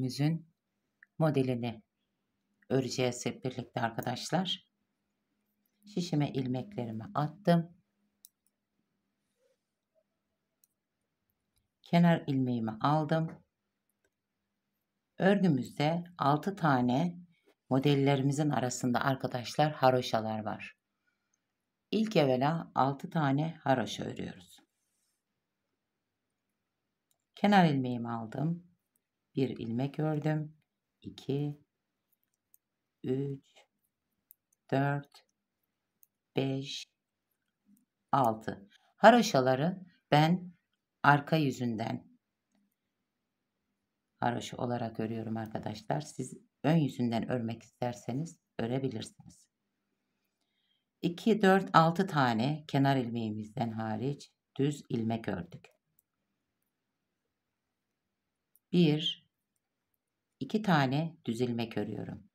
örgümüzün modelini öreceğiz hep birlikte arkadaşlar. Şişime ilmeklerimi attım. Kenar ilmeğimi aldım. Örgümüzde 6 tane modellerimizin arasında arkadaşlar haroşalar var. İlk evvela 6 tane haroşa örüyoruz. Kenar ilmeğimi aldım. Bir ilmek ördüm. 2, 3, 4, 5, 6. Haroşaları ben arka yüzünden haroşa olarak örüyorum arkadaşlar. Siz ön yüzünden örmek isterseniz örebilirsiniz. 2, 4, 6 tane kenar ilmeğimizden hariç düz ilmek ördük. 1, 2 tane düz ilmek örüyorum.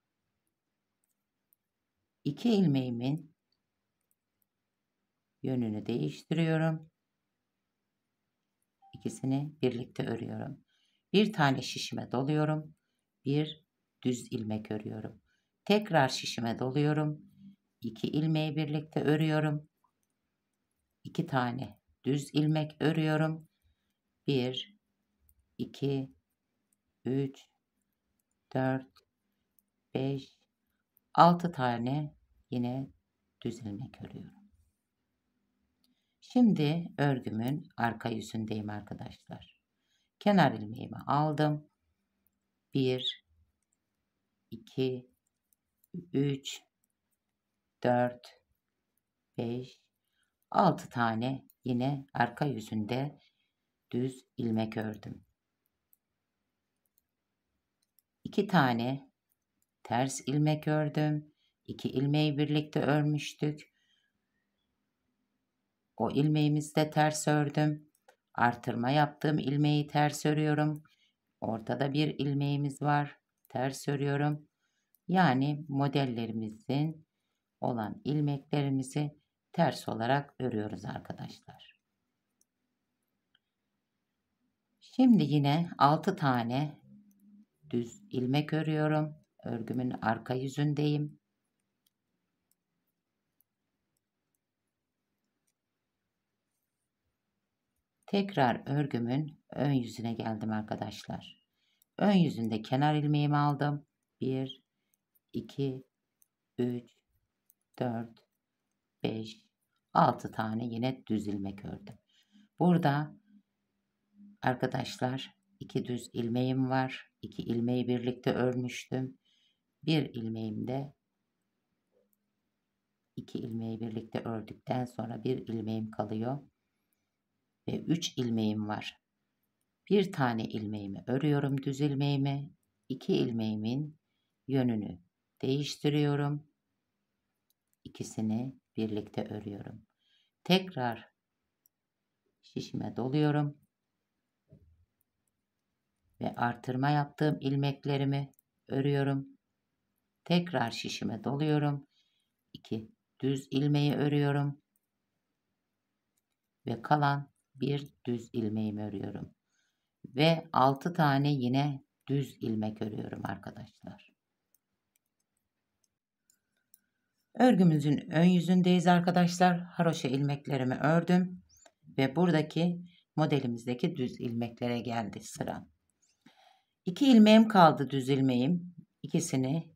2 ilmeğimin yönünü değiştiriyorum. İkisini birlikte örüyorum. Bir tane şişime doluyorum. Bir düz ilmek örüyorum. Tekrar şişime doluyorum. 2 ilmeği birlikte örüyorum. 2 tane düz ilmek örüyorum. 1, 2, 3, 4, 5, 6 tane yine düz ilmek örüyorum. Şimdi örgümün arka yüzündeyim arkadaşlar. Kenar ilmeğimi aldım. 1, 2, 3, 4, 5, 6 tane yine arka yüzünde düz ilmek ördüm. 2 tane ters ilmek ördüm. 2 ilmeği birlikte örmüştük. O ilmeğimizi de ters ördüm. Artırma yaptığım ilmeği ters örüyorum. Ortada bir ilmeğimiz var. Ters örüyorum. Yani modellerimizin olan ilmeklerimizi ters olarak örüyoruz arkadaşlar. Şimdi yine 6 tane düz ilmek örüyorum. Örgümün arka yüzündeyim. Tekrar örgümün ön yüzüne geldim arkadaşlar. Ön yüzünde kenar ilmeğimi aldım. 1, 2, 3, 4, 5, 6 tane yine düz ilmek ördüm. Burada arkadaşlar 2 düz ilmeğim var. 2 ilmeği birlikte örmüştüm. Bir ilmeğimde 2 ilmeği birlikte ördükten sonra bir ilmeğim kalıyor. Ve 3 ilmeğim var. Bir tane ilmeğimi örüyorum, düz ilmeğimi. 2 ilmeğimin yönünü değiştiriyorum. İkisini birlikte örüyorum. Tekrar şişime doluyorum. Ve artırma yaptığım ilmeklerimi örüyorum. Tekrar şişime doluyorum. 2 düz ilmeği örüyorum. Ve kalan bir düz ilmeğimi örüyorum. Ve 6 tane yine düz ilmek örüyorum arkadaşlar. Örgümüzün ön yüzündeyiz arkadaşlar. Haroşa ilmeklerimi ördüm. Ve buradaki modelimizdeki düz ilmeklere geldi sıra. 2 ilmeğim kaldı, düz ilmeğim. İkisini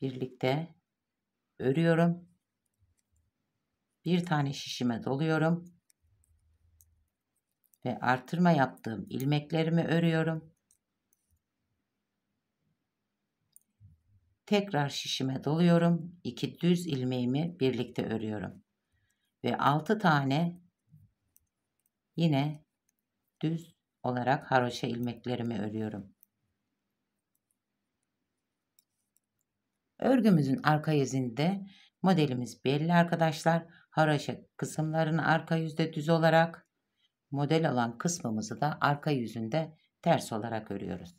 birlikte örüyorum. Bir tane şişime doluyorum. Ve artırma yaptığım ilmeklerimi örüyorum. Tekrar şişime doluyorum. 2 düz ilmeğimi birlikte örüyorum. Ve 6 tane yine düz olarak haroşa ilmeklerimi örüyorum. Örgümüzün arka yüzünde modelimiz belli arkadaşlar. Haroşa kısımlarını arka yüzde düz olarak, model olan kısmımızı da arka yüzünde ters olarak örüyoruz.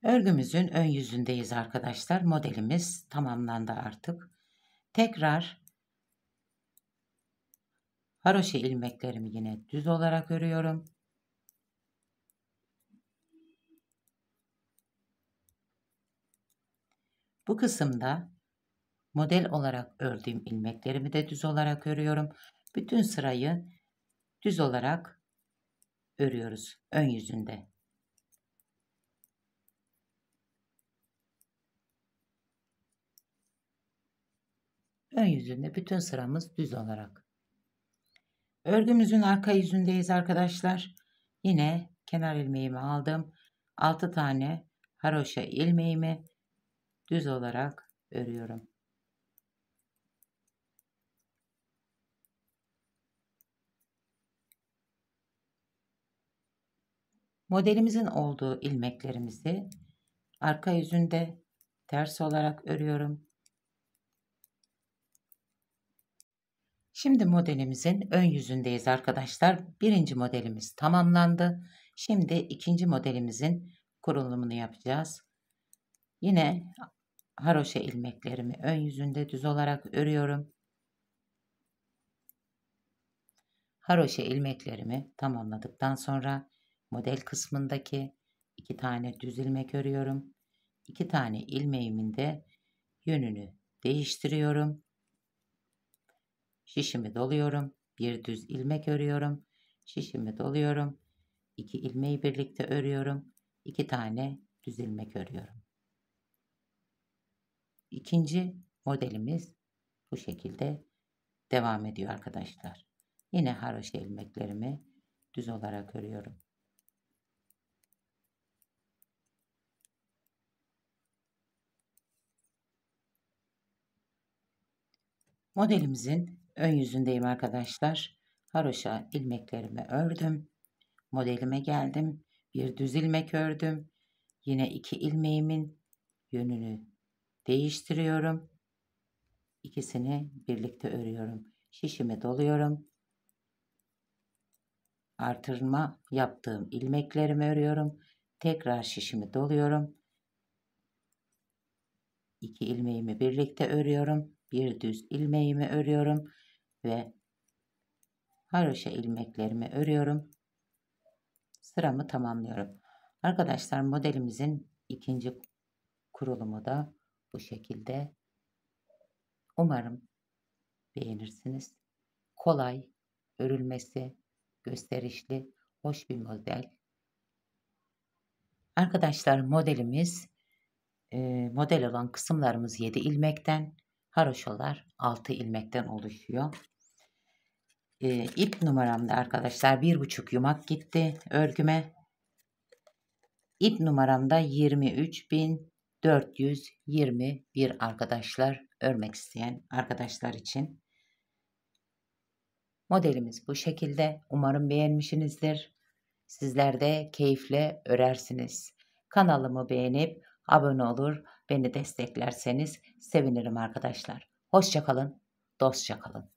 Örgümüzün ön yüzündeyiz arkadaşlar. Modelimiz tamamlandı artık. Tekrar haroşa ilmeklerimi yine düz olarak örüyorum. Bu kısımda model olarak ördüğüm ilmeklerimi de düz olarak örüyorum. Bütün sırayı düz olarak örüyoruz ön yüzünde. Ön yüzünde bütün sıramız düz olarak. Örgümüzün arka yüzündeyiz arkadaşlar. Yine kenar ilmeğimi aldım. 6 tane haroşa ilmeğimi düz olarak örüyorum. Modelimizin olduğu ilmeklerimizi arka yüzünde ters olarak örüyorum. Şimdi modelimizin ön yüzündeyiz arkadaşlar. Birinci modelimiz tamamlandı. Şimdi ikinci modelimizin kurulumunu yapacağız. Yine haroşa ilmeklerimi ön yüzünde düz olarak örüyorum. Haroşa ilmeklerimi tamamladıktan sonra model kısmındaki 2 tane düz ilmek örüyorum. 2 tane ilmeğimin de yönünü değiştiriyorum. Şişimi doluyorum. Bir düz ilmek örüyorum. Şişimi doluyorum. 2 ilmeği birlikte örüyorum. 2 tane düz ilmek örüyorum. İkinci modelimiz bu şekilde devam ediyor arkadaşlar. Yine haroşa ilmeklerimi düz olarak örüyorum. Modelimizin ön yüzündeyim arkadaşlar. Haroşa ilmeklerimi ördüm. Modelime geldim. Bir düz ilmek ördüm. Yine 2 ilmeğimin yönünü değiştiriyorum. İkisini birlikte örüyorum. Şişimi doluyorum. Artırma yaptığım ilmeklerimi örüyorum. Tekrar şişimi doluyorum. 2 ilmeğimi birlikte örüyorum. Bir düz ilmeğimi örüyorum ve haroşa ilmeklerimi örüyorum. Sıramı tamamlıyorum. Arkadaşlar modelimizin ikinci kurulumu da bu şekilde. Umarım beğenirsiniz. Kolay, örülmesi, gösterişli, hoş bir model. Arkadaşlar modelimiz model olan kısımlarımız 7 ilmekten, haroşalar 6 ilmekten oluşuyor. İp numaramda arkadaşlar 1,5 yumak gitti örgüme. İp numaramda 23.421 arkadaşlar, örmek isteyen arkadaşlar için. Modelimiz bu şekilde. Umarım beğenmişsinizdir. Sizler de keyifle örersiniz. Kanalımı beğenip abone olur, beni desteklerseniz sevinirim arkadaşlar. Hoşça kalın, dostça kalın.